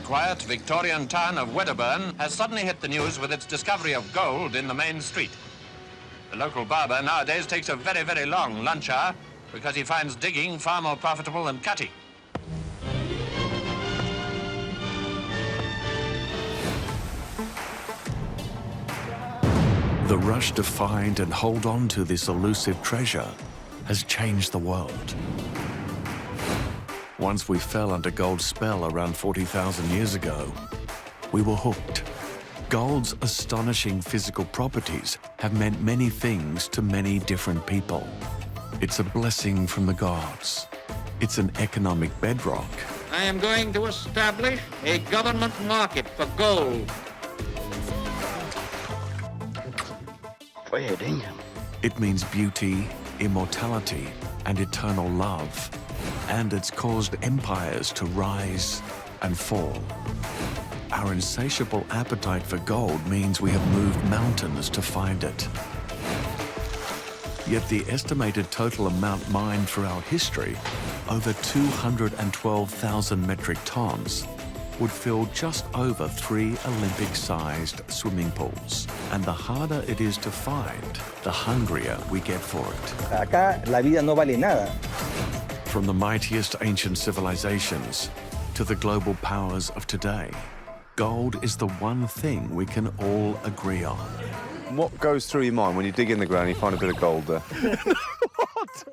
quiet Victorian town of Wedderburn has suddenly hit the news with its discovery of gold in the main street. The local barber nowadays takes a very, very long lunch hour because he finds digging far more profitable than cutting. The rush to find and hold on to this elusive treasure has changed the world. Once we fell under gold's spell around 40,000 years ago, we were hooked. Gold's astonishing physical properties have meant many things to many different people. It's a blessing from the gods. It's an economic bedrock. I am going to establish a government market for gold. It means beauty, immortality, and eternal love. And it's caused empires to rise and fall. Our insatiable appetite for gold means we have moved mountains to find it. Yet the estimated total amount mined throughout history, over 212,000 metric tons, would fill just over 3 Olympic-sized swimming pools. And the harder it is to find, the hungrier we get for it. Acá la vida no vale nada. From the mightiest ancient civilizations to the global powers of today, gold is the one thing we can all agree on. What goes through your mind when you dig in the ground and you find a bit of gold there? What?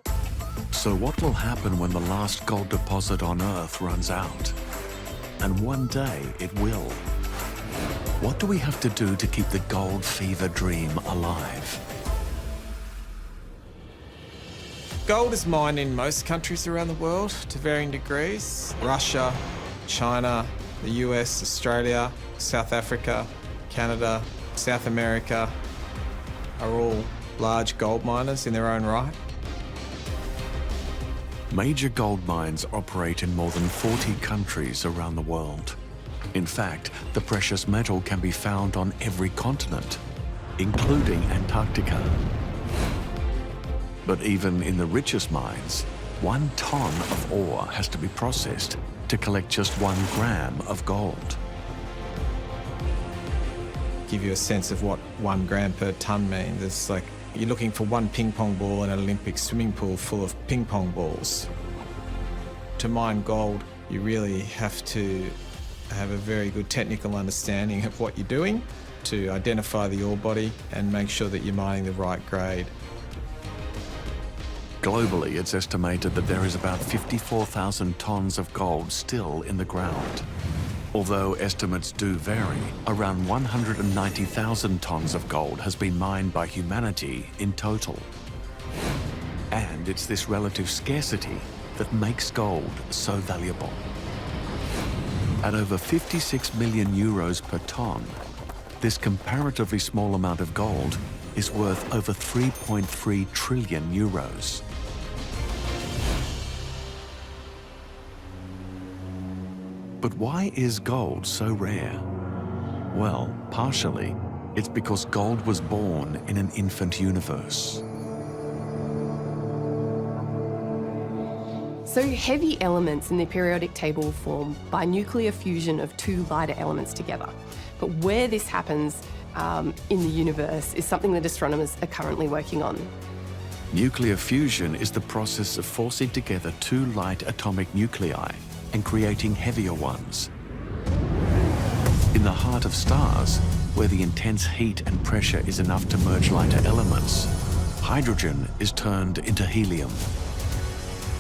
So what will happen when the last gold deposit on Earth runs out? And one day it will. What do we have to do to keep the gold fever dream alive? Gold is mined in most countries around the world to varying degrees. Russia, China, the US, Australia, South Africa, Canada, South America are all large gold miners in their own right. Major gold mines operate in more than 40 countries around the world. In fact, the precious metal can be found on every continent, including Antarctica. But even in the richest mines, 1 ton of ore has to be processed to collect just 1 gram of gold. Give you a sense of what 1 gram per ton means. It's like you're looking for 1 ping pong ball in an Olympic swimming pool full of ping pong balls. To mine gold, you really have to have a very good technical understanding of what you're doing to identify the ore body and make sure that you're mining the right grade. Globally, it's estimated that there is about 54,000 tons of gold still in the ground. Although estimates do vary, around 190,000 tons of gold has been mined by humanity in total. And it's this relative scarcity that makes gold so valuable. At over 56 million euros per ton, this comparatively small amount of gold is worth over 3.3 trillion euros. But why is gold so rare? Well, partially, it's because gold was born in an infant universe. So heavy elements in the periodic table form by nuclear fusion of 2 lighter elements together. But where this happens in the universe is something that astronomers are currently working on. Nuclear fusion is the process of forcing together 2 light atomic nuclei and creating heavier ones. In the heart of stars, where the intense heat and pressure is enough to merge lighter elements, hydrogen is turned into helium.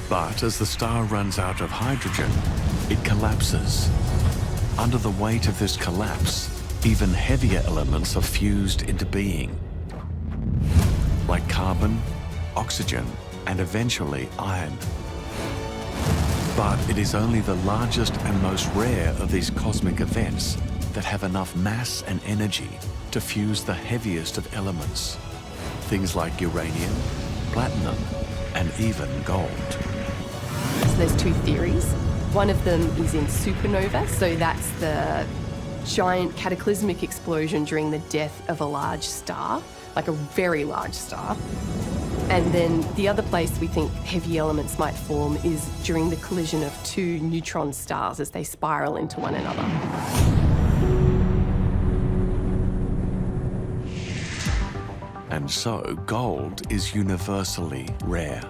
But as the star runs out of hydrogen, it collapses. Under the weight of this collapse, even heavier elements are fused into being, like carbon, oxygen, and eventually iron. But it is only the largest and most rare of these cosmic events that have enough mass and energy to fuse the heaviest of elements. Things like uranium, platinum, and even gold. So there's 2 theories. One of them is in supernova, so that's the giant cataclysmic explosion during the death of a large star, like a very large star. And then the other place we think heavy elements might form is during the collision of two neutron stars as they spiral into one another. And so gold is universally rare.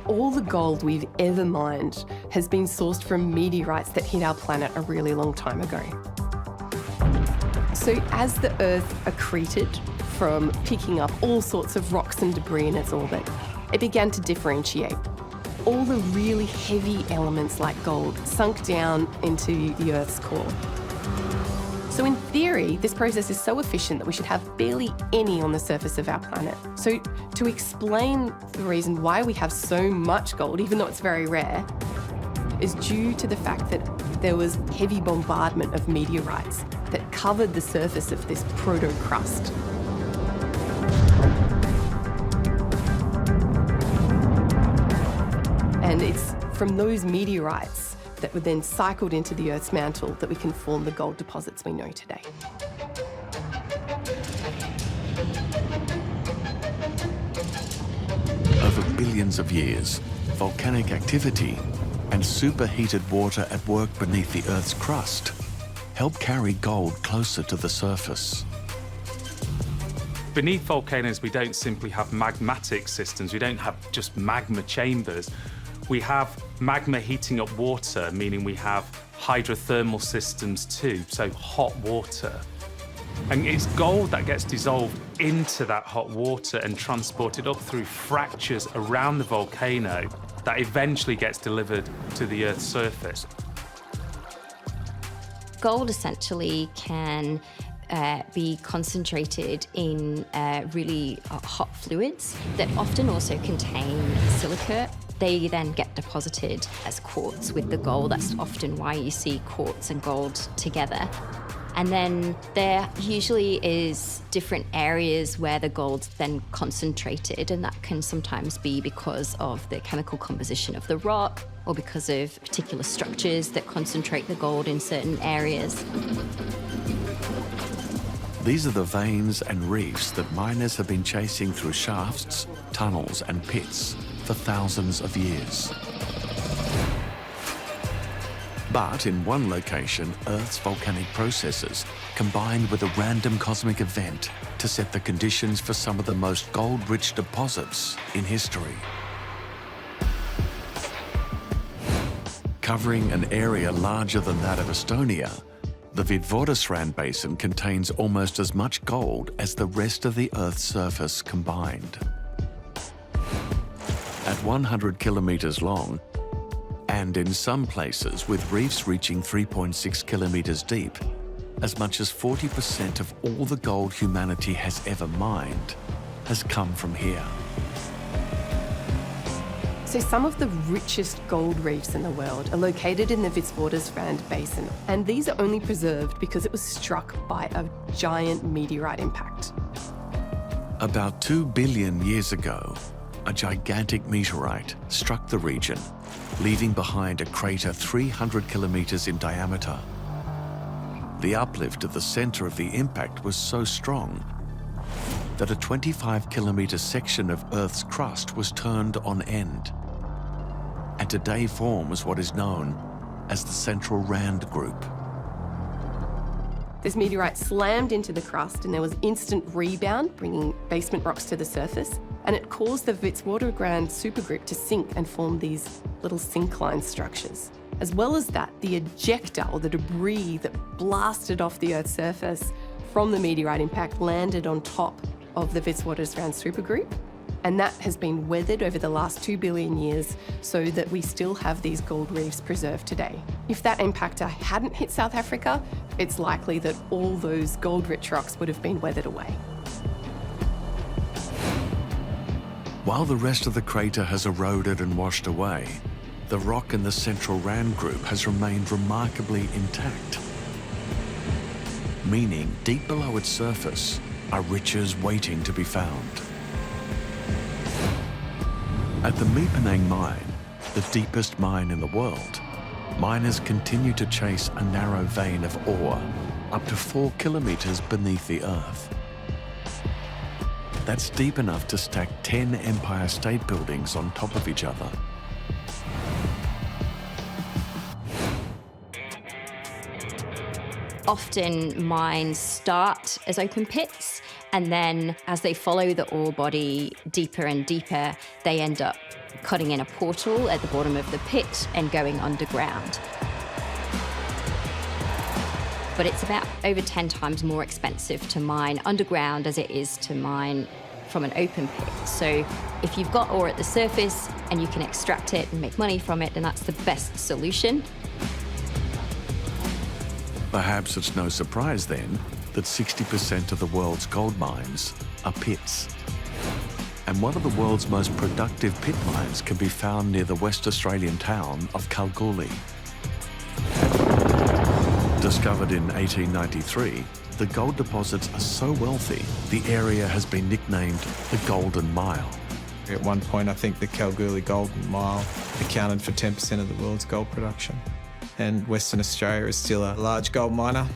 All the gold we've ever mined has been sourced from meteorites that hit our planet a really long time ago. So as the Earth accreted from picking up all sorts of rocks and debris in its orbit, it began to differentiate. All the really heavy elements like gold sunk down into the Earth's core. So in theory, this process is so efficient that we should have barely any on the surface of our planet. So to explain the reason why we have so much gold, even though it's very rare, is due to the fact that there was heavy bombardment of meteorites that covered the surface of this proto-crust. And it's from those meteorites that were then cycled into the Earth's mantle that we can form the gold deposits we know today. Over billions of years, volcanic activity and superheated water at work beneath the Earth's crust help carry gold closer to the surface. Beneath volcanoes, we don't simply have magmatic systems. We don't have just magma chambers. We have magma heating up water, meaning we have hydrothermal systems too, so hot water. And it's gold that gets dissolved into that hot water and transported up through fractures around the volcano that eventually gets delivered to the Earth's surface. Gold essentially can be concentrated in really hot fluids that often also contain silicate. They then get deposited as quartz with the gold. That's often why you see quartz and gold together. And then there usually is different areas where the gold's then concentrated, and that can sometimes be because of the chemical composition of the rock or because of particular structures that concentrate the gold in certain areas. These are the veins and reefs that miners have been chasing through shafts, tunnels and pits for thousands of years. But in one location, Earth's volcanic processes combined with a random cosmic event to set the conditions for some of the most gold-rich deposits in history. Covering an area larger than that of Estonia, the Witwatersrand Basin contains almost as much gold as the rest of the Earth's surface combined. At 100 kilometres long, and in some places with reefs reaching 3.6 kilometres deep, as much as 40% of all the gold humanity has ever mined has come from here. So some of the richest gold reefs in the world are located in the Witwatersrand Basin, and these are only preserved because it was struck by a giant meteorite impact. About 2 billion years ago, a gigantic meteorite struck the region, leaving behind a crater 300 kilometres in diameter. The uplift at the centre of the impact was so strong that a 25-kilometre section of Earth's crust was turned on end, and today forms what is known as the Central Rand Group. This meteorite slammed into the crust and there was instant rebound, bringing basement rocks to the surface, and it caused the Witwatersrand supergroup to sink and form these little syncline structures. As well as that, the ejecta, or the debris that blasted off the Earth's surface from the meteorite impact, landed on top of the Witwatersrand supergroup, and that has been weathered over the last 2 billion years so that we still have these gold reefs preserved today. If that impactor hadn't hit South Africa, it's likely that all those gold-rich rocks would have been weathered away. While the rest of the crater has eroded and washed away, the rock in the Central Rand Group has remained remarkably intact, meaning deep below its surface are riches waiting to be found. At the Penang mine, the deepest mine in the world, miners continue to chase a narrow vein of ore up to 4 kilometres beneath the Earth. That's deep enough to stack 10 Empire State Buildings on top of each other. Often mines start as open pits, and then as they follow the ore body deeper and deeper, they end up cutting in a portal at the bottom of the pit and going underground. But it's about over 10 times more expensive to mine underground as it is to mine from an open pit. So if you've got ore at the surface and you can extract it and make money from it, then that's the best solution. Perhaps it's no surprise then that 60% of the world's gold mines are pits. And one of the world's most productive pit mines can be found near the West Australian town of Kalgoorlie. Discovered in 1893, the gold deposits are so wealthy, the area has been nicknamed the Golden Mile. At one point, I think the Kalgoorlie Golden Mile accounted for 10% of the world's gold production. And Western Australia is still a large gold miner.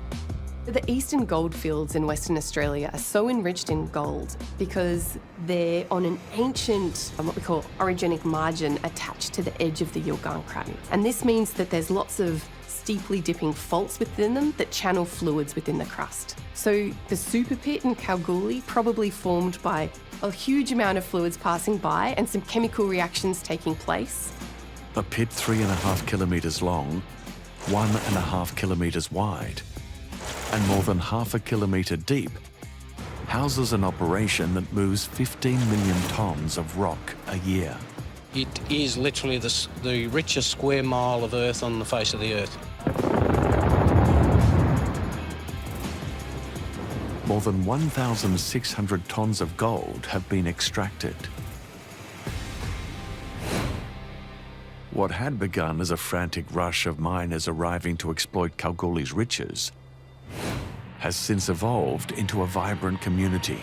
The eastern goldfields in Western Australia are so enriched in gold because they're on an ancient, what we call orogenic margin attached to the edge of the Yilgarn Craton. And this means that there's lots of steeply dipping faults within them that channel fluids within the crust. So the super pit in Kalgoorlie probably formed by a huge amount of fluids passing by and some chemical reactions taking place. A pit 3.5 kilometres long, 1.5 kilometres wide, and more than half a kilometre deep, houses an operation that moves 15 million tonnes of rock a year. It is literally the richest square mile of earth on the face of the earth. More than 1,600 tonnes of gold have been extracted. What had begun as a frantic rush of miners arriving to exploit Kalgoorlie's riches has since evolved into a vibrant community,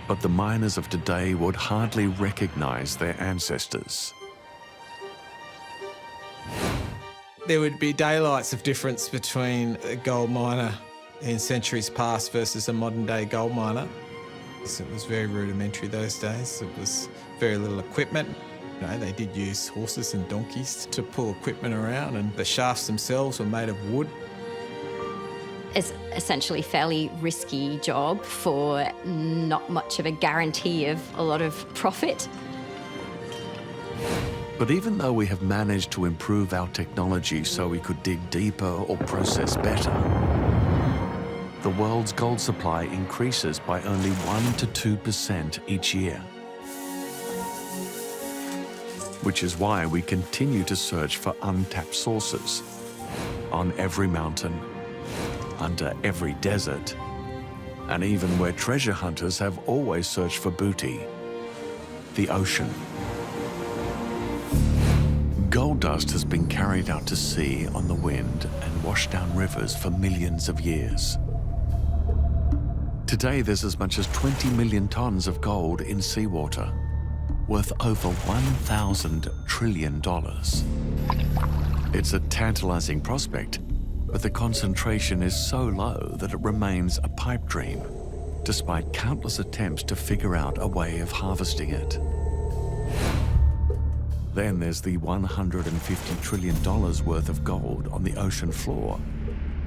but the miners of today would hardly recognise their ancestors. There would be daylights of difference between a gold miner in centuries past versus a modern-day gold miner. It was very rudimentary those days. It was very little equipment. You know, they did use horses and donkeys to pull equipment around, and the shafts themselves were made of wood. It's essentially a fairly risky job for not much of a guarantee of a lot of profit. But even though we have managed to improve our technology so we could dig deeper or process better, the world's gold supply increases by only 1 to 2% each year. Which is why we continue to search for untapped sources on every mountain, under every desert, and even where treasure hunters have always searched for booty, the ocean. Gold dust has been carried out to sea on the wind and washed down rivers for millions of years. Today, there's as much as 20 million tonnes of gold in seawater, worth over $1,000 trillion. It's a tantalising prospect, but the concentration is so low that it remains a pipe dream, despite countless attempts to figure out a way of harvesting it. Then there's the $150 trillion worth of gold on the ocean floor,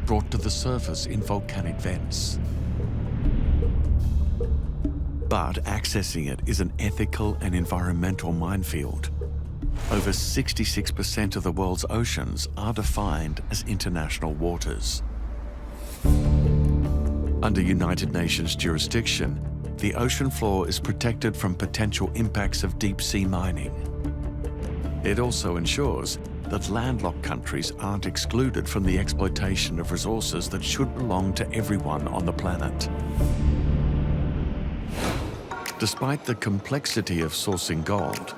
brought to the surface in volcanic vents. But accessing it is an ethical and environmental minefield. Over 66% of the world's oceans are defined as international waters. Under United Nations jurisdiction, the ocean floor is protected from potential impacts of deep-sea mining. It also ensures that landlocked countries aren't excluded from the exploitation of resources that should belong to everyone on the planet. Despite the complexity of sourcing gold,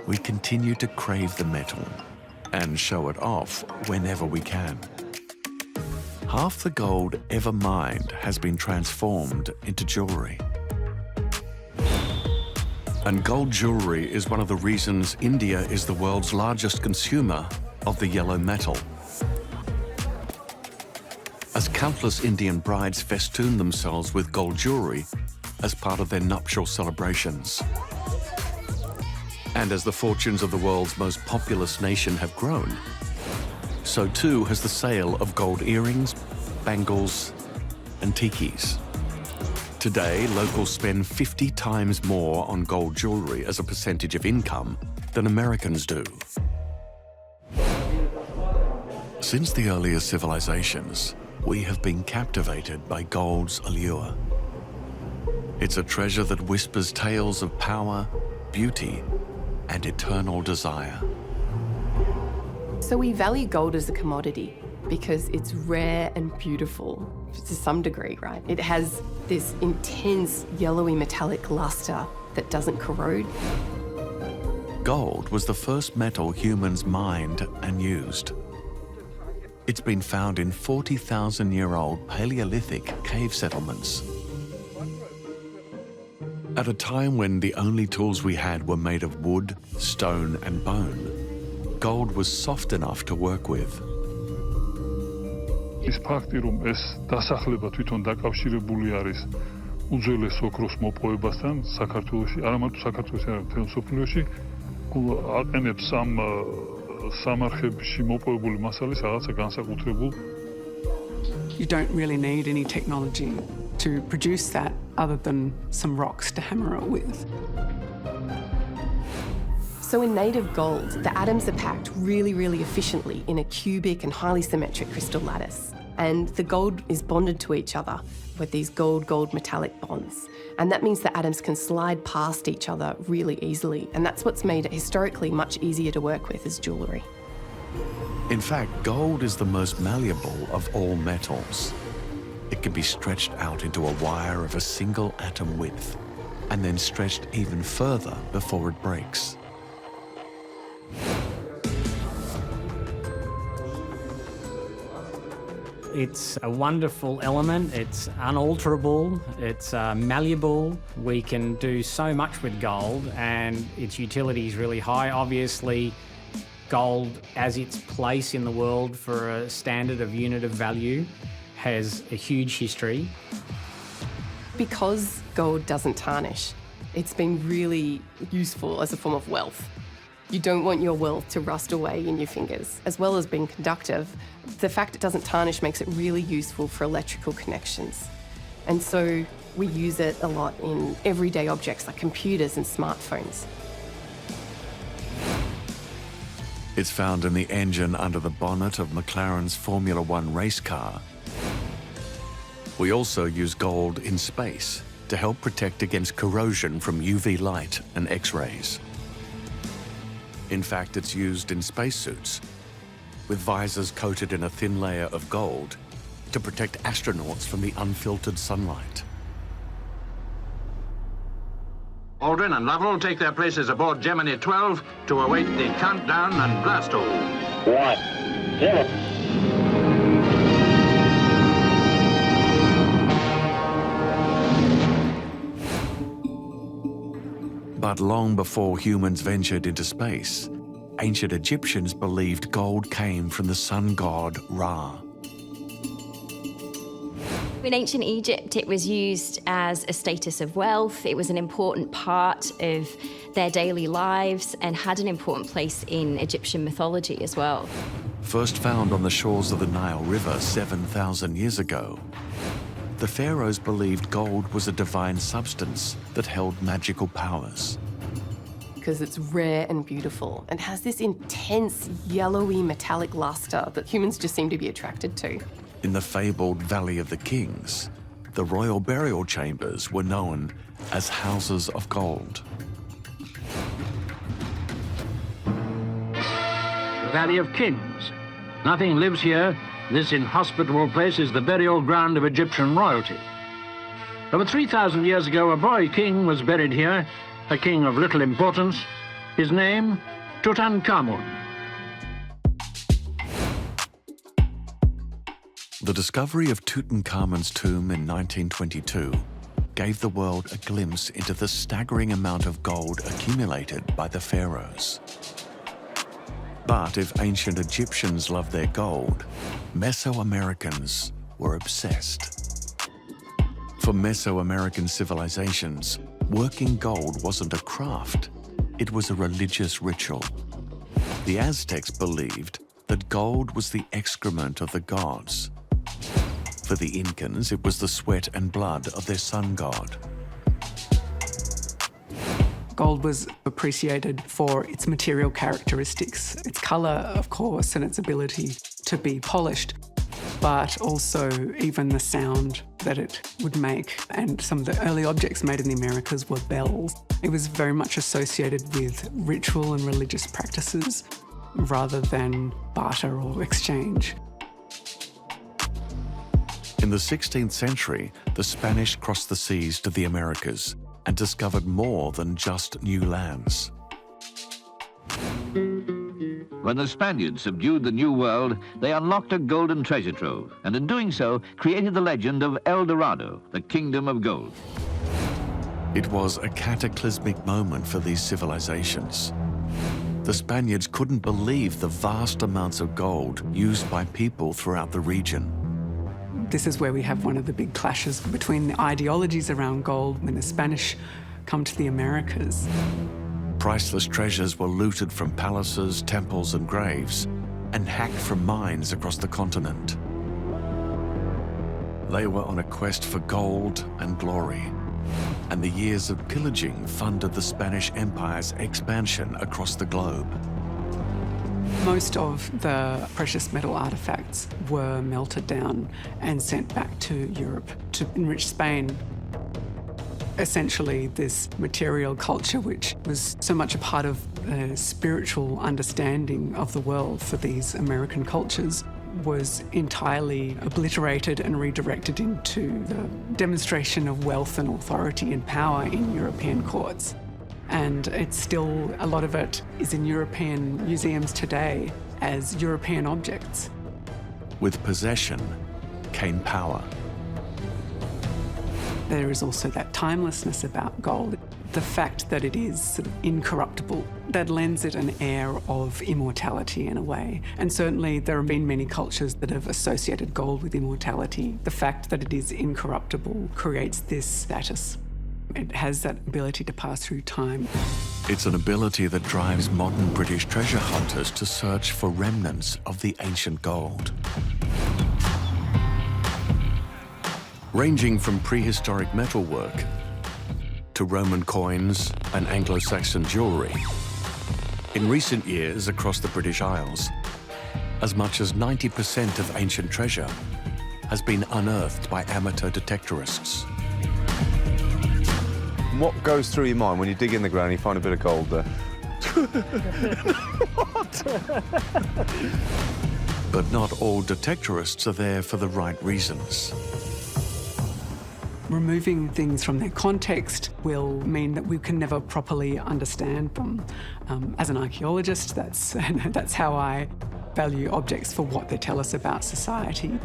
we continue to crave the metal and show it off whenever we can. Half the gold ever mined has been transformed into jewellery. And gold jewellery is one of the reasons India is the world's largest consumer of the yellow metal. As countless Indian brides festoon themselves with gold jewellery, as part of their nuptial celebrations. And as the fortunes of the world's most populous nation have grown, so too has the sale of gold earrings, bangles, and tikis. Today, locals spend 50 times more on gold jewellery as a percentage of income than Americans do. Since the earliest civilizations, we have been captivated by gold's allure. It's a treasure that whispers tales of power, beauty, and eternal desire. So we value gold as a commodity because it's rare and beautiful to some degree, right? It has this intense yellowy metallic luster that doesn't corrode. Gold was the first metal humans mined and used. It's been found in 40,000-year-old Paleolithic cave settlements. At a time when the only tools we had were made of wood, stone, and bone, gold was soft enough to work with. ის ფაქტი, რომ ეს დასახლება თვითონ დაკავშირებული არის უძველეს ოქროს მოპოვებასთან საქართველოში, არა მარტო საქართველოში, არამედ მთელ მსოფლიოში, აყენებს ამ სამარხებში მოპოვებული მასალის რაღაცა განსაკუთრებულ. You don't really need any technology to produce that other than some rocks to hammer it with. So in native gold, the atoms are packed really, really efficiently in a cubic and highly symmetric crystal lattice. And the gold is bonded to each other with these gold-gold metallic bonds. And that means the atoms can slide past each other really easily. And that's what's made it historically much easier to work with as jewellery. In fact, gold is the most malleable of all metals. It can be stretched out into a wire of a single atom width, and then stretched even further before it breaks. It's a wonderful element, it's unalterable, it's malleable. We can do so much with gold and its utility is really high. Obviously, gold as its place in the world for a standard of unit of value has a huge history. Because gold doesn't tarnish, it's been really useful as a form of wealth. You don't want your wealth to rust away in your fingers. As well as being conductive, the fact it doesn't tarnish makes it really useful for electrical connections. And so we use it a lot in everyday objects like computers and smartphones. It's found in the engine under the bonnet of McLaren's Formula One race car. We also use gold in space to help protect against corrosion from UV light and X-rays. In fact, it's used in spacesuits, with visors coated in a thin layer of gold to protect astronauts from the unfiltered sunlight. Aldrin and Lovell take their places aboard Gemini 12 to await the countdown and blast off. 1, 0. But long before humans ventured into space, ancient Egyptians believed gold came from the sun god Ra. In ancient Egypt, it was used as a status of wealth. It was an important part of their daily lives and had an important place in Egyptian mythology as well. First found on the shores of the Nile River 7,000 years ago, the pharaohs believed gold was a divine substance that held magical powers. Because it's rare and beautiful and has this intense yellowy metallic luster that humans just seem to be attracted to. In the fabled Valley of the Kings, the royal burial chambers were known as houses of gold. The Valley of Kings. Nothing lives here. This inhospitable place is the burial ground of Egyptian royalty. Over 3,000 years ago, a boy king was buried here, a king of little importance. His name, Tutankhamun. The discovery of Tutankhamun's tomb in 1922 gave the world a glimpse into the staggering amount of gold accumulated by the pharaohs. But if ancient Egyptians loved their gold, Mesoamericans were obsessed. For Mesoamerican civilizations, working gold wasn't a craft, it was a religious ritual. The Aztecs believed that gold was the excrement of the gods. For the Incans, it was the sweat and blood of their sun god. Gold was appreciated for its material characteristics, its colour, of course, and its ability to be polished, but also even the sound that it would make. And some of the early objects made in the Americas were bells. It was very much associated with ritual and religious practices rather than barter or exchange. In the 16th century, the Spanish crossed the seas to the Americas and discovered more than just new lands. When the Spaniards subdued the New World, they unlocked a golden treasure trove, and in doing so, created the legend of El Dorado, the kingdom of gold. It was a cataclysmic moment for these civilizations. The Spaniards couldn't believe the vast amounts of gold used by people throughout the region. This is where we have one of the big clashes between the ideologies around gold when the Spanish come to the Americas. Priceless treasures were looted from palaces, temples and graves, and hacked from mines across the continent. They were on a quest for gold and glory, and the years of pillaging funded the Spanish Empire's expansion across the globe. Most of the precious metal artefacts were melted down and sent back to Europe to enrich Spain. Essentially, this material culture, which was so much a part of the spiritual understanding of the world for these American cultures, was entirely obliterated and redirected into the demonstration of wealth and authority and power in European courts. And it's still, a lot of it is in European museums today as European objects. With possession came power. There is also that timelessness about gold. The fact that it is sort of incorruptible, that lends it an air of immortality in a way. And certainly there have been many cultures that have associated gold with immortality. The fact that it is incorruptible creates this status. It has that ability to pass through time. It's an ability that drives modern British treasure hunters to search for remnants of the ancient gold. Ranging from prehistoric metalwork to Roman coins and Anglo-Saxon jewellery, in recent years across the British Isles, as much as 90% of ancient treasure has been unearthed by amateur detectorists. What goes through your mind when you dig in the ground and you find a bit of gold there? But not all detectorists are there for the right reasons. Removing things from their context will mean that we can never properly understand them. As an archaeologist, that's how I value objects for what they tell us about society.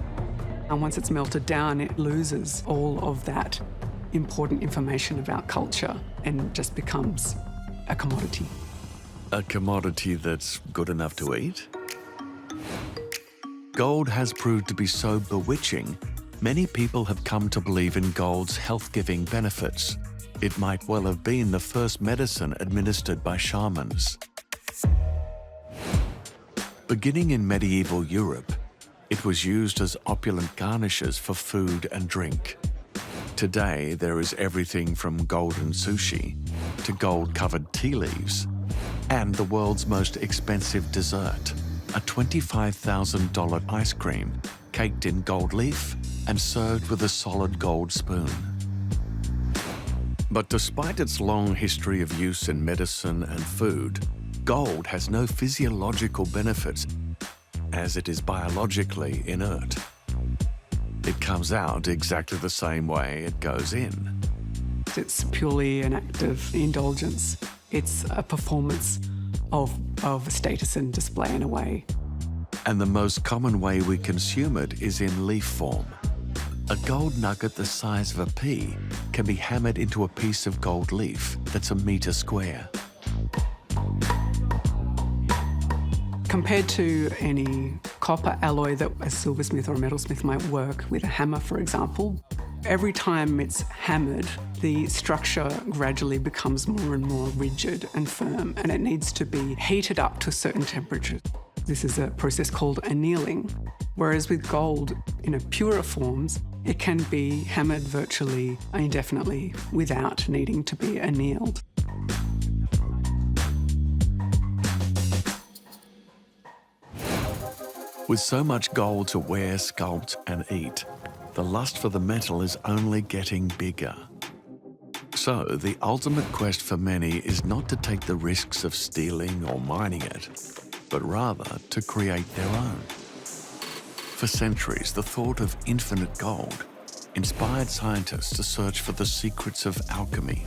And once it's melted down, it loses all of that important information about culture and just becomes a commodity. A commodity that's good enough to eat? Gold has proved to be so bewitching, many people have come to believe in gold's health-giving benefits. It might well have been the first medicine administered by shamans. Beginning in medieval Europe, it was used as opulent garnishes for food and drink. Today, there is everything from golden sushi to gold-covered tea leaves and the world's most expensive dessert, a $25,000 ice cream caked in gold leaf and served with a solid gold spoon. But despite its long history of use in medicine and food, gold has no physiological benefits as it is biologically inert. It comes out exactly the same way it goes in. It's purely an act of indulgence. It's a performance of status and display in a way. And the most common way we consume it is in leaf form. A gold nugget the size of a pea can be hammered into a piece of gold leaf that's a metre square. Compared to any copper alloy that a silversmith or a metalsmith might work with a hammer, for example, Every time it's hammered, the structure gradually becomes more and more rigid and firm, and it needs to be heated up to a certain temperature. This is a process called annealing, whereas with gold, in a purer forms, it can be hammered virtually indefinitely without needing to be annealed. With so much gold to wear, sculpt and eat, the lust for the metal is only getting bigger. So the ultimate quest for many is not to take the risks of stealing or mining it, but rather to create their own. For centuries, the thought of infinite gold inspired scientists to search for the secrets of alchemy,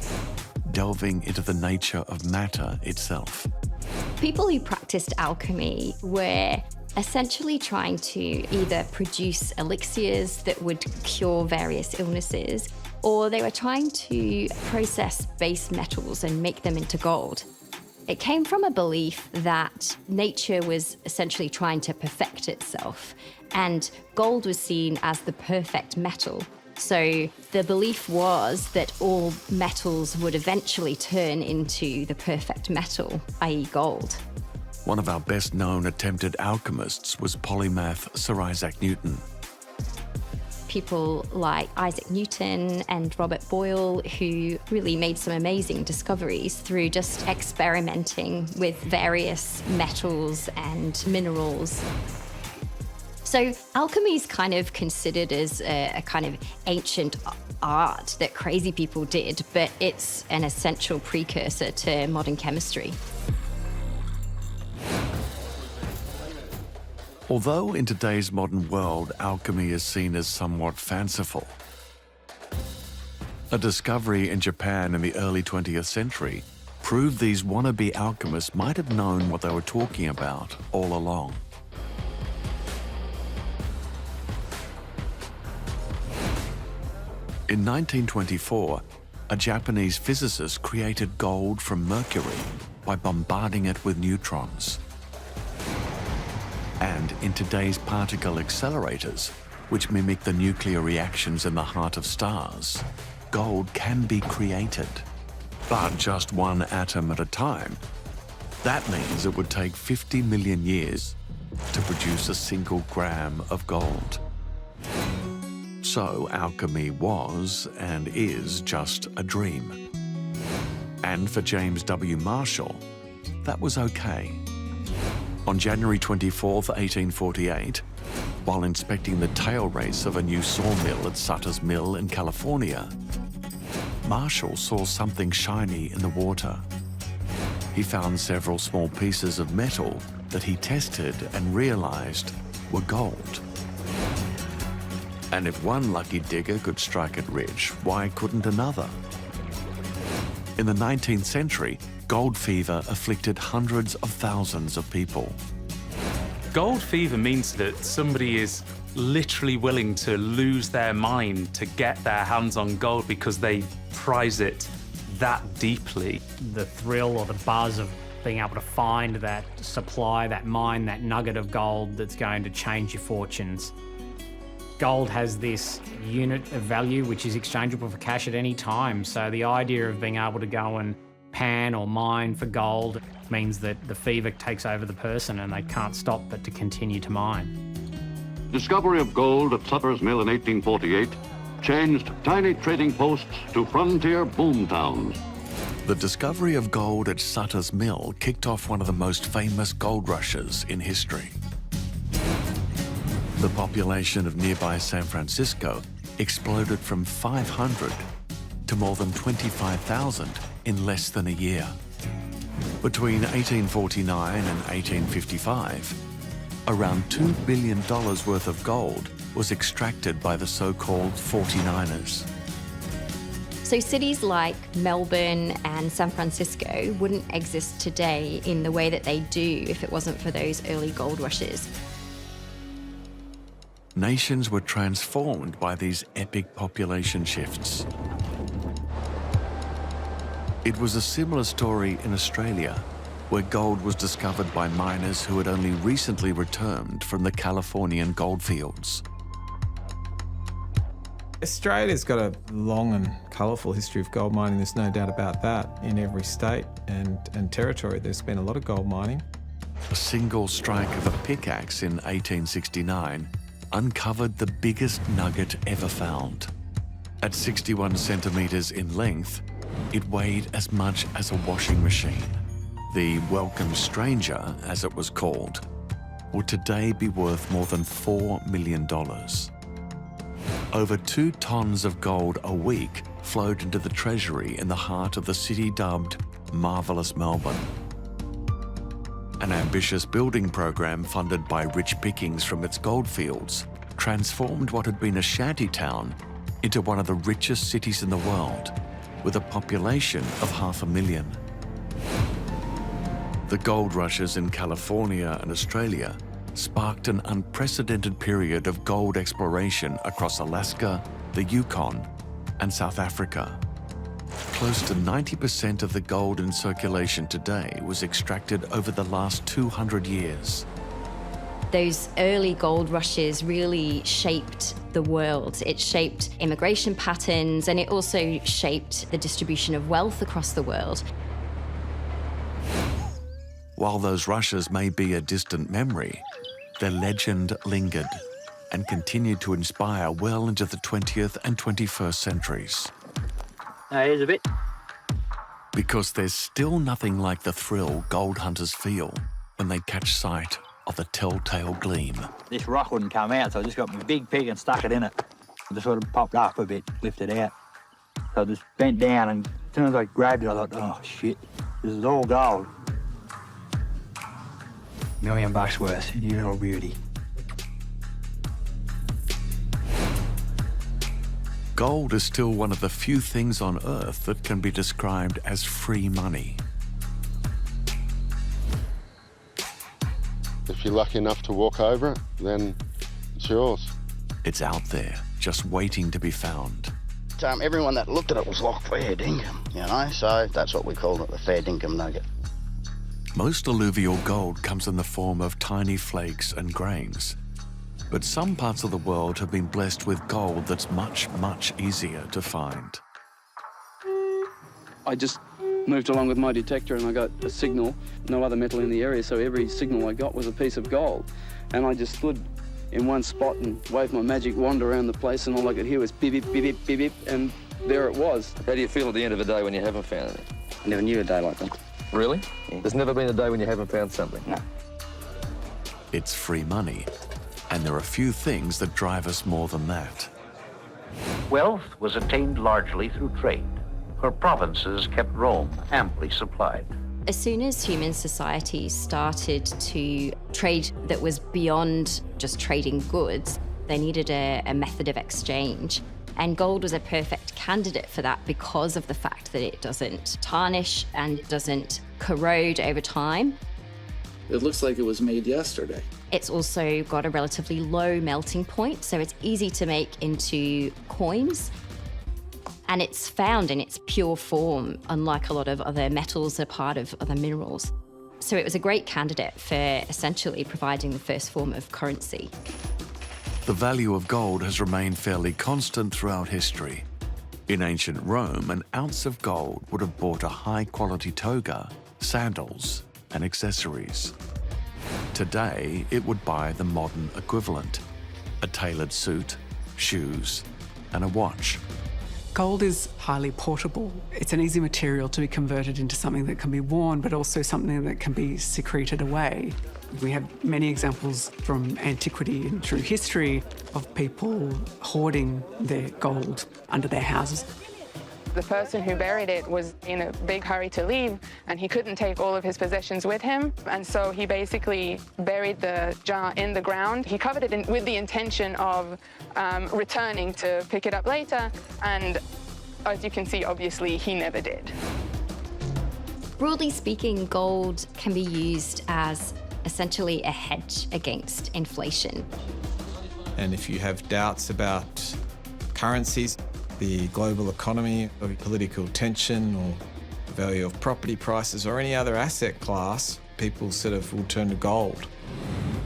delving into the nature of matter itself. People who practiced alchemy were essentially trying to either produce elixirs that would cure various illnesses, or they were trying to process base metals and make them into gold. It came from a belief that nature was essentially trying to perfect itself, and gold was seen as the perfect metal. So the belief was that all metals would eventually turn into the perfect metal, i.e. gold. One of our best-known attempted alchemists was polymath Sir Isaac Newton. People like Isaac Newton and Robert Boyle, who really made some amazing discoveries through just experimenting with various metals and minerals. So alchemy is kind of considered as a kind of ancient art that crazy people did, but it's an essential precursor to modern chemistry. Although in today's modern world, alchemy is seen as somewhat fanciful, a discovery in Japan in the early 20th century proved these wannabe alchemists might have known what they were talking about all along. In 1924, a Japanese physicist created gold from mercury by bombarding it with neutrons. And in today's particle accelerators, which mimic the nuclear reactions in the heart of stars, gold can be created, but just one atom at a time. That means it would take 50 million years to produce a single gram of gold. So alchemy was and is just a dream. And for James W. Marshall, that was okay. On January 24, 1848, while inspecting the tail race of a new sawmill at Sutter's Mill in California, Marshall saw something shiny in the water. He found several small pieces of metal that he tested and realized were gold. And if one lucky digger could strike it rich, why couldn't another? In the 19th century, gold fever afflicted hundreds of thousands of people. Gold fever means that somebody is literally willing to lose their mind to get their hands on gold because they prize it that deeply. The thrill or the buzz of being able to find that supply, that mine, that nugget of gold that's going to change your fortunes. Gold has this unit of value which is exchangeable for cash at any time. So the idea of being able to go and pan or mine for gold means that the fever takes over the person and they can't stop but to continue to mine. Discovery of gold at Sutter's Mill in 1848 changed tiny trading posts to frontier boom towns. The discovery of gold at Sutter's Mill kicked off one of the most famous gold rushes in history. The population of nearby San Francisco exploded from 500 to more than 25,000 in less than a year. Between 1849 and 1855, around $2 billion worth of gold was extracted by the so-called 49ers. So cities like Melbourne and San Francisco wouldn't exist today in the way that they do if it wasn't for those early gold rushes. Nations were transformed by these epic population shifts. It was a similar story in Australia, where gold was discovered by miners who had only recently returned from the Californian goldfields. Australia's got a long and colourful history of gold mining, there's no doubt about that. In every state and territory there's been a lot of gold mining. A single strike of a pickaxe in 1869 uncovered the biggest nugget ever found. At 61 centimetres in length, it weighed as much as a washing machine. The welcome stranger, as it was called, would today be worth more than $4 million. Over 2 tonnes of gold a week flowed into the treasury in the heart of the city dubbed Marvellous Melbourne. An ambitious building program funded by rich pickings from its goldfields transformed what had been a shanty town into one of the richest cities in the world, with a population of 500,000. The gold rushes in California and Australia sparked an unprecedented period of gold exploration across Alaska, the Yukon, and South Africa. Close to 90% of the gold in circulation today was extracted over the last 200 years. Those early gold rushes really shaped the world. It shaped immigration patterns, and it also shaped the distribution of wealth across the world. While those rushes may be a distant memory, their legend lingered and continued to inspire well into the 20th and 21st centuries. Here's a bit. Because there's still nothing like the thrill gold hunters feel when they catch sight of the telltale gleam. This rock wouldn't come out, so I just got my big pig and stuck it in it. It just sort of popped up a bit, lifted out. So I just bent down, and as soon as I grabbed it, I thought, oh shit, this is all gold. $1 million worth, you little beauty. Gold is still one of the few things on Earth that can be described as free money. If you're lucky enough to walk over it, then it's yours. It's out there, just waiting to be found. Everyone that looked at it was like fair dinkum, you know, so that's what we called it, the fair dinkum nugget. Most alluvial gold comes in the form of tiny flakes and grains. But some parts of the world have been blessed with gold that's much, much easier to find. I just moved along with my detector and I got a signal, no other metal in the area, so every signal I got was a piece of gold. And I just stood in one spot and waved my magic wand around the place, and all I could hear was beep, beep, beep, beep, beep, beep, and there it was. How do you feel at the end of the day when you haven't found it? I never knew a day like that. Really? Yeah. There's never been a day when you haven't found something? No. It's free money, and there are few things that drive us more than that. Wealth was attained largely through trade, where provinces kept Rome amply supplied. As soon as human society started to trade that was beyond just trading goods, they needed a method of exchange. And gold was a perfect candidate for that because of the fact that it doesn't tarnish and doesn't corrode over time. It looks like it was made yesterday. It's also got a relatively low melting point, so it's easy to make into coins. And it's found in its pure form, unlike a lot of other metals that are part of other minerals. So it was a great candidate for essentially providing the first form of currency. The value of gold has remained fairly constant throughout history. In ancient Rome, an ounce of gold would have bought a high-quality toga, sandals, and accessories. Today, it would buy the modern equivalent, a tailored suit, shoes, and a watch. Gold is highly portable. It's an easy material to be converted into something that can be worn, but also something that can be secreted away. We have many examples from antiquity and through history of people hoarding their gold under their houses. The person who buried it was in a big hurry to leave, and he couldn't take all of his possessions with him, and so he basically buried the jar in the ground. He covered it with the intention of returning to pick it up later, and as you can see, obviously, he never did. Broadly speaking, gold can be used as essentially a hedge against inflation. And if you have doubts about currencies, the global economy, or political tension, or the value of property prices, or any other asset class, people sort of will turn to gold.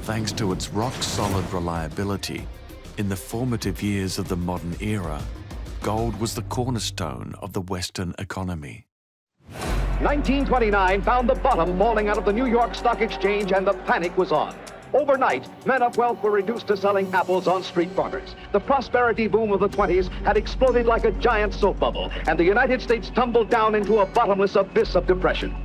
Thanks to its rock-solid reliability, In the formative years of the modern era, gold was the cornerstone of the Western economy. 1929 found the bottom falling out of the New York Stock Exchange, and the panic was on. Overnight, men of wealth were reduced to selling apples on street corners. The prosperity boom of the 20s had exploded like a giant soap bubble, and the United States tumbled down into a bottomless abyss of depression.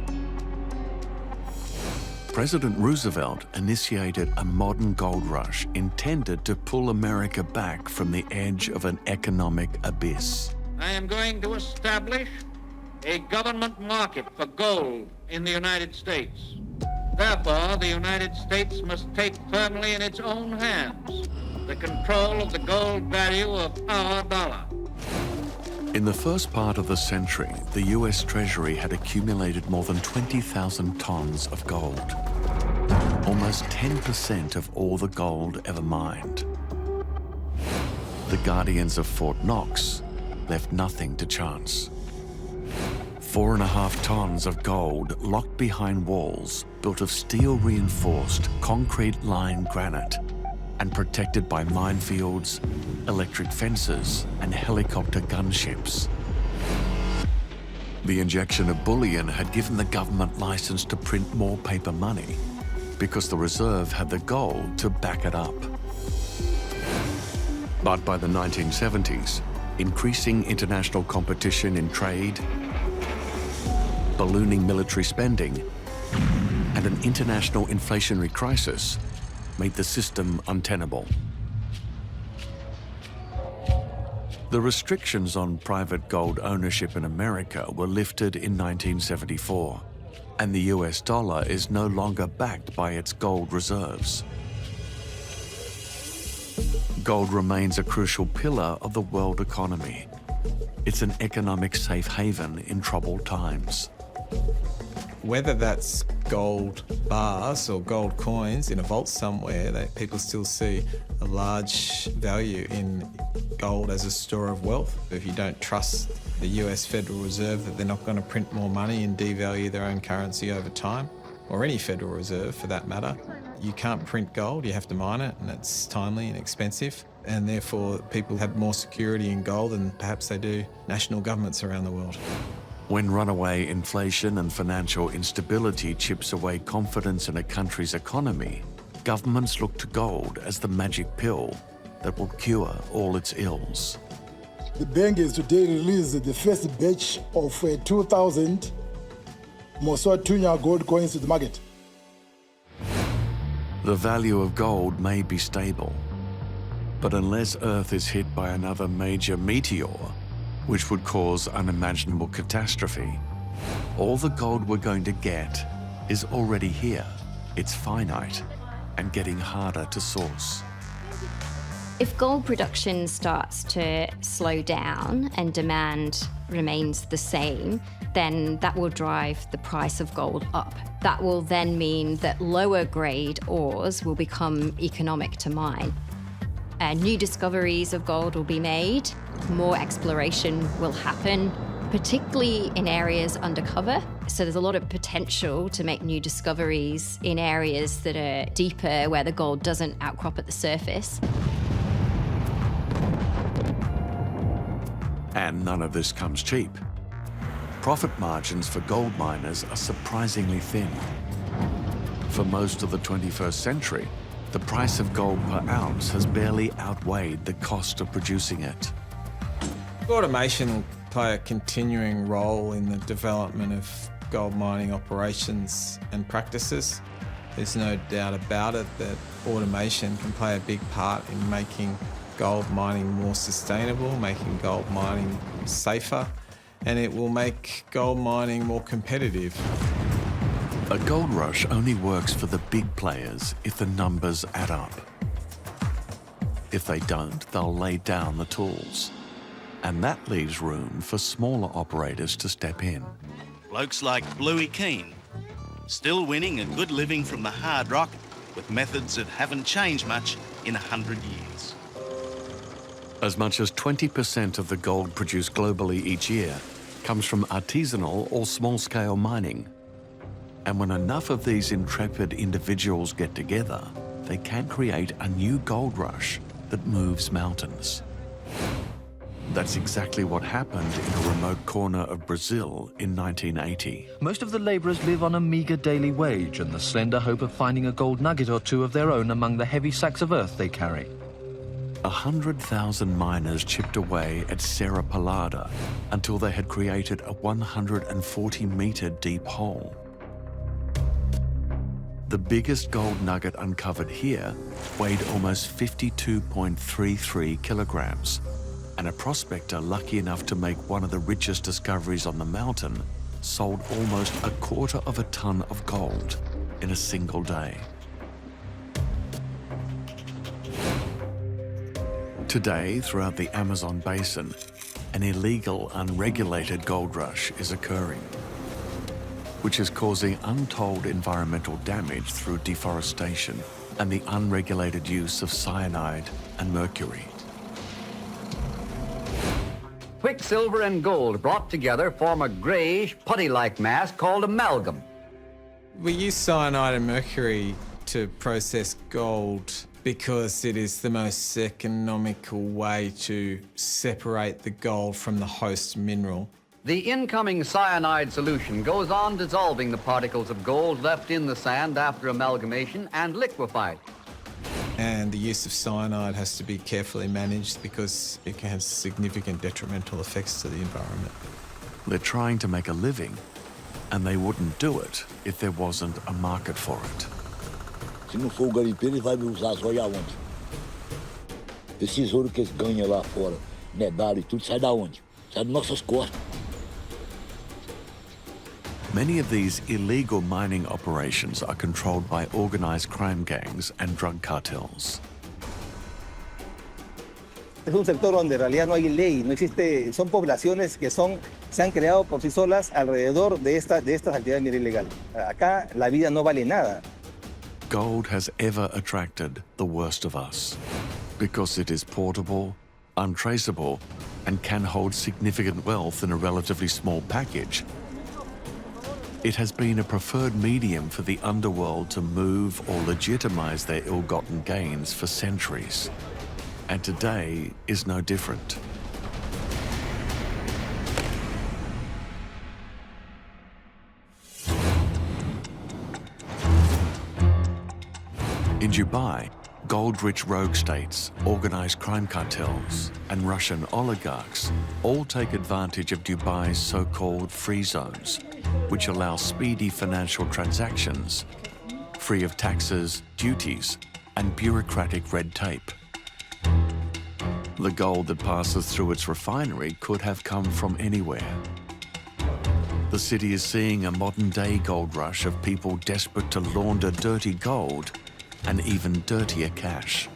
President Roosevelt initiated a modern gold rush intended to pull America back from the edge of an economic abyss. I am going to establish a government market for gold in the United States. Therefore, the United States must take firmly in its own hands the control of the gold value of our dollar. In the first part of the century, the US Treasury had accumulated more than 20,000 tons of gold, almost 10% of all the gold ever mined. The guardians of Fort Knox left nothing to chance. 4.5 tons of gold locked behind walls built of steel-reinforced, concrete-lined granite and protected by minefields, electric fences, and helicopter gunships. The injection of bullion had given the government license to print more paper money because the Reserve had the gold to back it up. But by the 1970s, increasing international competition in trade, ballooning military spending, and an international inflationary crisis made the system untenable. The restrictions on private gold ownership in America were lifted in 1974, and the US dollar is no longer backed by its gold reserves. Gold remains a crucial pillar of the world economy. It's an economic safe haven in troubled times. Whether that's gold bars or gold coins in a vault somewhere, that people still see a large value in gold as a store of wealth. If you don't trust the US Federal Reserve that they're not going to print more money and devalue their own currency over time, or any Federal Reserve for that matter, you can't print gold, you have to mine it, and it's timely and expensive. And therefore, people have more security in gold than perhaps they do national governments around the world. When runaway inflation and financial instability chips away confidence in a country's economy, governments look to gold as the magic pill that will cure all its ills. The bank has today released the first batch of 2,000 Mosotunya gold coins to the market. The value of gold may be stable, but unless Earth is hit by another major meteor, which would cause unimaginable catastrophe, all the gold we're going to get is already here. It's finite and getting harder to source. If gold production starts to slow down and demand remains the same, then that will drive the price of gold up. That will then mean that lower grade ores will become economic to mine. New discoveries of gold will be made, more exploration will happen, particularly in areas undercover. So there's a lot of potential to make new discoveries in areas that are deeper, where the gold doesn't outcrop at the surface. And none of this comes cheap. Profit margins for gold miners are surprisingly thin. For most of the 21st century, the price of gold per ounce has barely outweighed the cost of producing it. Automation will play a continuing role in the development of gold mining operations and practices. There's no doubt about it that automation can play a big part in making gold mining more sustainable, making gold mining safer, and it will make gold mining more competitive. A gold rush only works for the big players if the numbers add up. If they don't, they'll lay down the tools. And that leaves room for smaller operators to step in. Blokes like Bluey Keane, still winning a good living from the hard rock with methods that haven't changed much in 100 years. As much as 20% of the gold produced globally each year comes from artisanal or small-scale mining. And when enough of these intrepid individuals get together, they can create a new gold rush that moves mountains. That's exactly what happened in a remote corner of Brazil in 1980. Most of the labourers live on a meagre daily wage and the slender hope of finding a gold nugget or two of their own among the heavy sacks of earth they carry. 100,000 miners chipped away at Serra Pelada until they had created a 140-metre deep hole. The biggest gold nugget uncovered here weighed almost 52.33 kilograms, and a prospector lucky enough to make one of the richest discoveries on the mountain sold almost 1/4 ton of gold in a single day. Today, throughout the Amazon basin, an illegal, unregulated gold rush is occurring, which is causing untold environmental damage through deforestation and the unregulated use of cyanide and mercury. Quicksilver and gold brought together form a grayish, putty-like mass called amalgam. We use cyanide and mercury to process gold because it is the most economical way to separate the gold from the host mineral. The incoming cyanide solution goes on dissolving the particles of gold left in the sand after amalgamation and liquefied. And the use of cyanide has to be carefully managed because it can have significant detrimental effects to the environment. They're trying to make a living, and they wouldn't do it if there wasn't a market for it. Se não for o garimpeiro, ele vai me usar só de aonde? Esse tesouro que eles ganham lá fora, medalha e tudo, sai da onde? Sai das nossas costas. Many of these illegal mining operations are controlled by organized crime gangs and drug cartels. Es un sector donde en realidad no hay ley, no existe, son poblaciones que se han creado por sí solas alrededor de estas actividades mineras ilegales. Acá la vida no vale nada. Gold has ever attracted the worst of us because it is portable, untraceable, and can hold significant wealth in a relatively small package. It has been a preferred medium for the underworld to move or legitimize their ill-gotten gains for centuries. And today is no different. In Dubai, gold-rich rogue states, organized crime cartels, and Russian oligarchs all take advantage of Dubai's so-called free zones, which allow speedy financial transactions, free of taxes, duties, and bureaucratic red tape. The gold that passes through its refinery could have come from anywhere. The city is seeing a modern-day gold rush of people desperate to launder dirty gold and even dirtier cash.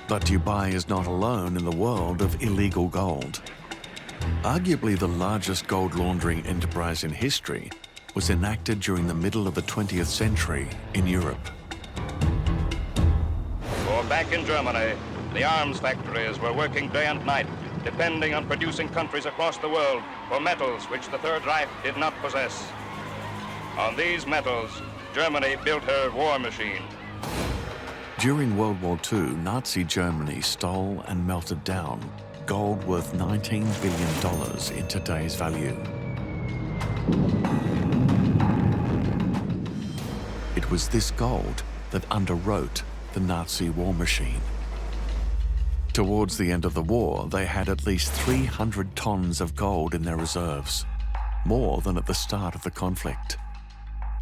But Dubai is not alone in the world of illegal gold. Arguably the largest gold laundering enterprise in history was enacted during the middle of the 20th century in Europe. For back in Germany, the arms factories were working day and night, depending on producing countries across the world for metals which the Third Reich did not possess. On these metals, Germany built her war machine. During World War II, Nazi Germany stole and melted down gold worth $19 billion in today's value. It was this gold that underwrote the Nazi war machine. Towards the end of the war, they had at least 300 tons of gold in their reserves, more than at the start of the conflict.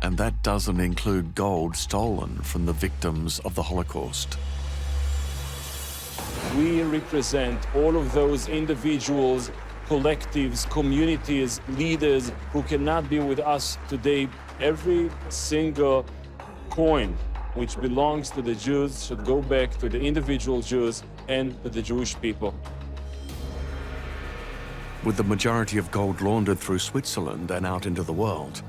And that doesn't include gold stolen from the victims of the Holocaust. We represent all of those individuals, collectives, communities, leaders who cannot be with us today. Every single coin which belongs to the Jews should go back to the individual Jews and to the Jewish people. With the majority of gold laundered through Switzerland and out into the world,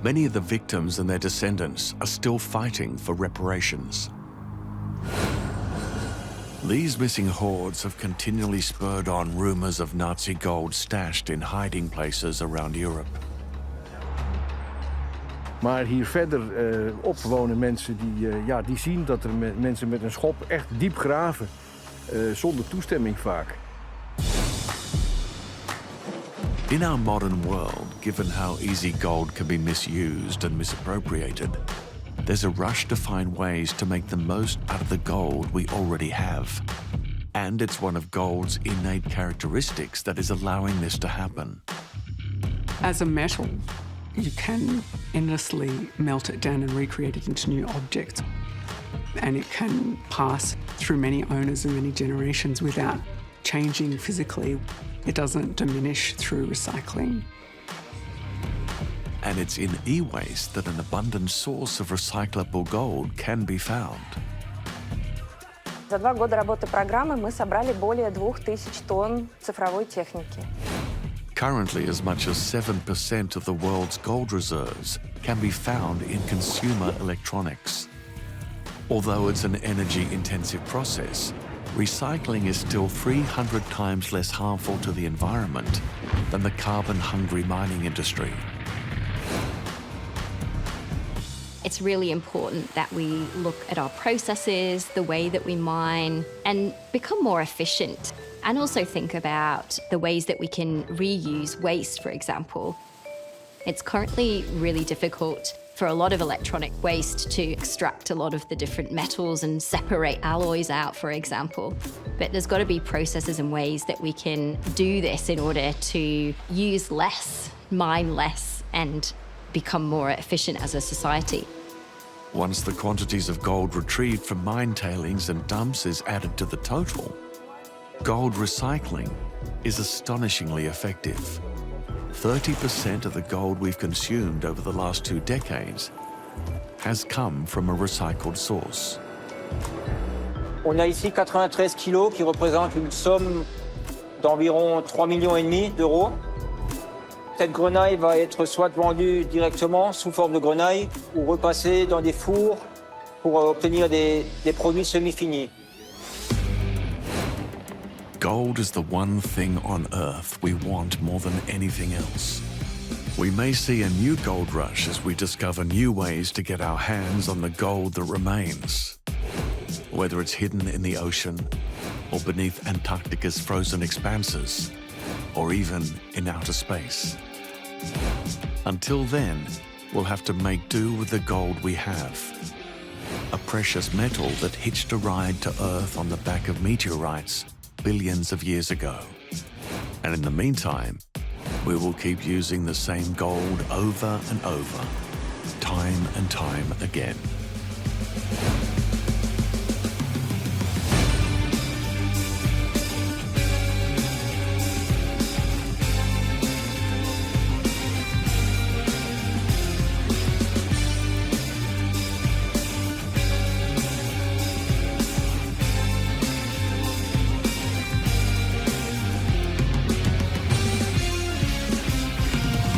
many of the victims and their descendants are still fighting for reparations. These missing hoards have continually spurred on rumors of Nazi gold stashed in hiding places around Europe. Maar hier verder op wonen mensen die zien dat er mensen met een schop echt diep graven. Zonder toestemming vaak. In our modern world, given how easy gold can be misused and misappropriated, there's a rush to find ways to make the most out of the gold we already have. And it's one of gold's innate characteristics that is allowing this to happen. As a metal, you can endlessly melt it down and recreate it into new objects. And it can pass through many owners and many generations without changing physically. It doesn't diminish through recycling. And it's in e-waste that an abundant source of recyclable gold can be found. За 2 года работы программы мы собрали более 2000 тонн цифровой техники. Currently, as much as 7% of the world's gold reserves can be found in consumer electronics. Although it's an energy-intensive process, recycling is still 300 times less harmful to the environment than the carbon-hungry mining industry. It's really important that we look at our processes, the way that we mine, and become more efficient. And also think about the ways that we can reuse waste, for example. It's currently really difficult for a lot of electronic waste to extract a lot of the different metals and separate alloys out, for example. But there's got to be processes and ways that we can do this in order to use less, mine less, and become more efficient as a society. Once the quantities of gold retrieved from mine tailings and dumps is added to the total, gold recycling is astonishingly effective. 30% of the gold we've consumed over the last 2 decades has come from a recycled source. On a ici 93 kilos qui représentent une somme d'environ 3,5 millions d'euros. Cette grenaille va être soit vendue directement sous forme de grenaille ou repassée dans des fours pour obtenir des produits semi-finis. Gold is the one thing on Earth we want more than anything else. We may see a new gold rush as we discover new ways to get our hands on the gold that remains. Whether it's hidden in the ocean, or beneath Antarctica's frozen expanses, or even in outer space. Until then, we'll have to make do with the gold we have. A precious metal that hitched a ride to Earth on the back of meteorites billions of years ago. And in the meantime, we will keep using the same gold over and over, time and time again.